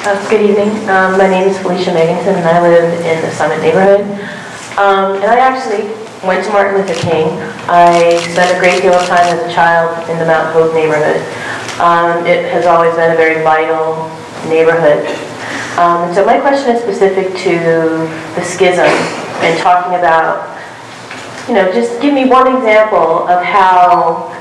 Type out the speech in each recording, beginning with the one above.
Good evening. My name is Felicia Megon, and I live in the Summit neighborhood. And I actually went to Martin Luther King. I spent a great deal of time as a child in the Mount Hope neighborhood. It has always been a very vital neighborhood. And so my question is specific to the schism and talking about, just give me one example of how,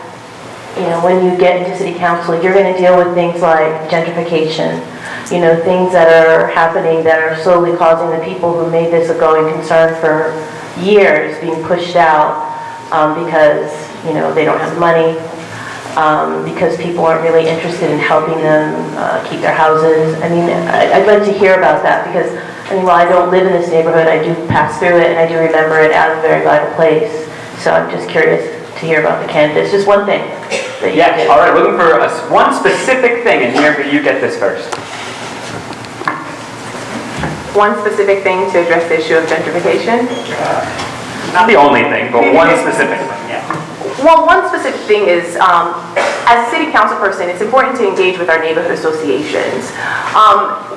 when you get into city council, you're going to deal with things like gentrification, things that are happening that are slowly causing the people who made this a going concern for years being pushed out because, they don't have money, because people aren't really interested in helping them keep their houses. I'd like to hear about that because, while I don't live in this neighborhood, I do pass through it and I do remember it as a very vital place. So I'm just curious to hear about the candidates. Just one thing. Yes, all right, looking for one specific thing, and here you get this first. One specific thing to address the issue of gentrification? Not the only thing, but one specific thing, yeah. Well, one specific thing is, as a city council person, it's important to engage with our neighborhood associations.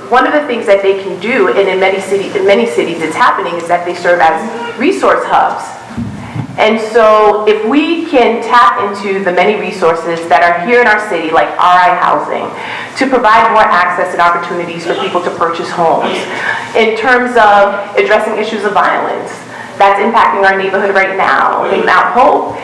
One of the things that they can do, and in many cities it's happening, is that they serve as resource hubs. And so if we can tap into the many resources that are here in our city, like RI housing, to provide more access and opportunities for people to purchase homes, in terms of addressing issues of violence that's impacting our neighborhood right now in Mount Hope,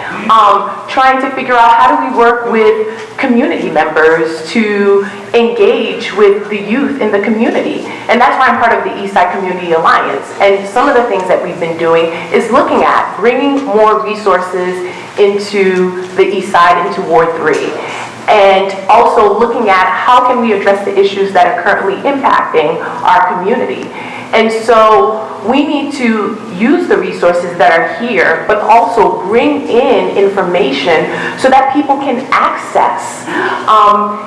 trying to figure out how do we work with community members to engage with the youth in the community. And that's why I'm part of the Eastside Community Alliance. And some of the things that we've been doing is looking at bringing more resources into the Eastside, into Ward 3. And also looking at how can we address the issues that are currently impacting our community. And so we need to use the resources that are here, but also bring in information so that people can access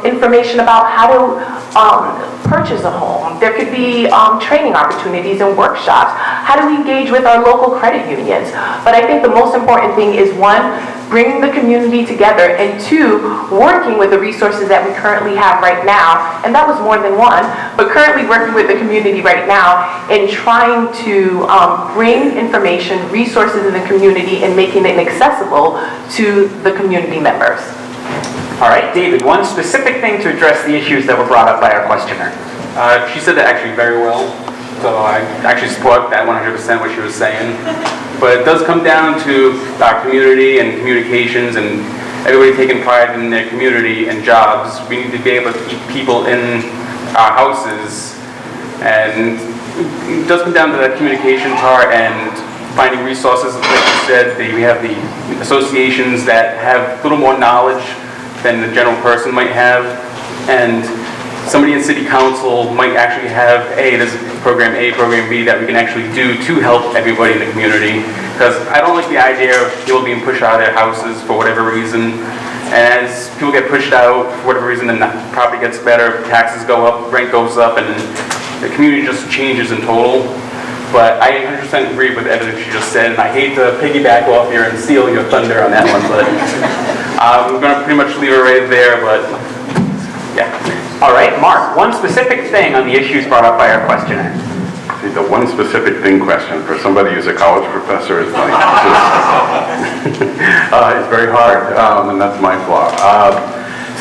information about how to purchase a home. There could be training opportunities and workshops. How do we engage with our local credit unions? But I think the most important thing is, one, bringing the community together, and two, working with the resources that we currently have right now, and that was more than one, but currently working with the community right now and trying to bring information, resources in the community and making it accessible to the community members. All right, David, one specific thing to address the issues that were brought up by our questioner. She said that actually very well, so I actually support that 100% what she was saying. But it does come down to our community and communications and everybody taking pride in their community and jobs. We need to be able to keep people in our houses, and it does come down to that communication part and finding resources. Like you said, we have the associations that have a little more knowledge than the general person might have, and somebody in city council might actually have, there's program A, program B that we can actually do to help everybody in the community. Because I don't like the idea of people being pushed out of their houses for whatever reason. And as people get pushed out for whatever reason, the property gets better, taxes go up, rent goes up, and the community just changes in total. But I 100% agree with everything she just said, and I hate to piggyback off here and steal your thunder on that one, but I'm going to pretty much leave it right there, but yeah. All right, Mark, one specific thing on the issues brought up by our questioner. See, the one specific thing question for somebody who's a college professor is like, it's very hard, and that's my flaw.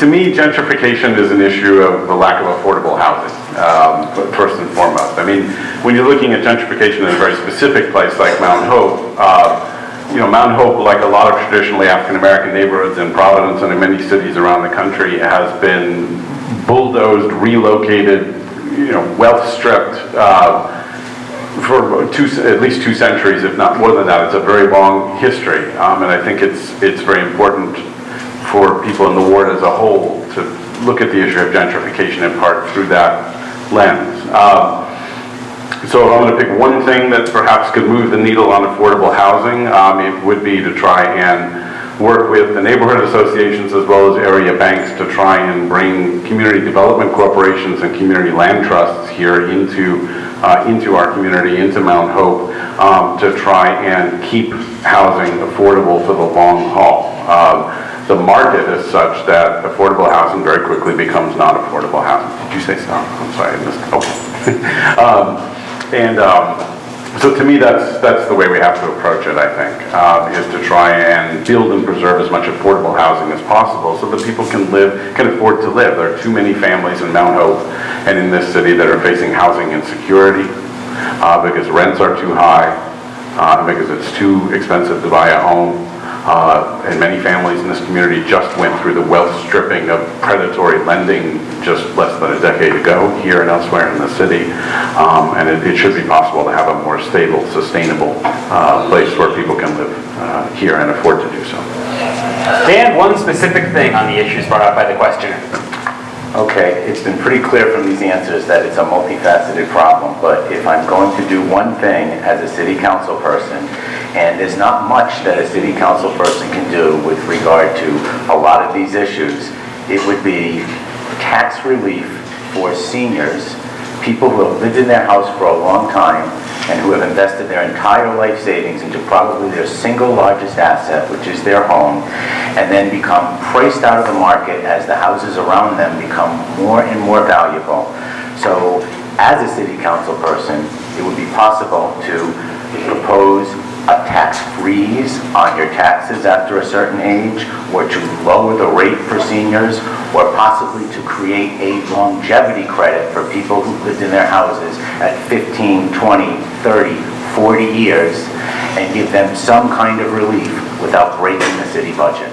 To me, gentrification is an issue of the lack of affordable housing, first and foremost. When you're looking at gentrification in a very specific place like Mount Hope, Mount Hope, like a lot of traditionally African-American neighborhoods in Providence and in many cities around the country, has been bulldozed, relocated, wealth stripped for at least 2 centuries, if not more than that. It's a very long history, and I think it's very important for people in the ward as a whole to look at the issue of gentrification in part through that lens. So if I'm going to pick one thing that perhaps could move the needle on affordable housing, it would be to try and work with the neighborhood associations as well as area banks to try and bring community development corporations and community land trusts here into our community, into Mount Hope, to try and keep housing affordable for the long haul. the market is such that affordable housing very quickly becomes not affordable housing. Did you say so? I'm sorry, I missed. Okay. So to me, that's the way we have to approach it, I think, is to try and build and preserve as much affordable housing as possible so that people can afford to live. There are too many families in Mount Hope and in this city that are facing housing insecurity because rents are too high, because it's too expensive to buy a home. And many families in this community just went through the wealth stripping of predatory lending just less than a decade ago here and elsewhere in the city. And it should be possible to have a more stable, sustainable place where people can live here and afford to do so. Dan, one specific thing on the issues brought up by the questioner. Okay, it's been pretty clear from these answers that it's a multifaceted problem, but if I'm going to do one thing as a city council person, and there's not much that a city council person can do with regard to a lot of these issues, it would be tax relief for seniors, people who have lived in their house for a long time and who have invested their entire life savings into probably their single largest asset, which is their home, and then become priced out of the market as the houses around them become more and more valuable. So as a city council person, it would be possible to propose a tax freeze on your taxes after a certain age, or to lower the rate for seniors, or possibly to create a longevity credit for people who lived in their houses at 15, 20, 30, 40 years, and give them some kind of relief without breaking the city budget.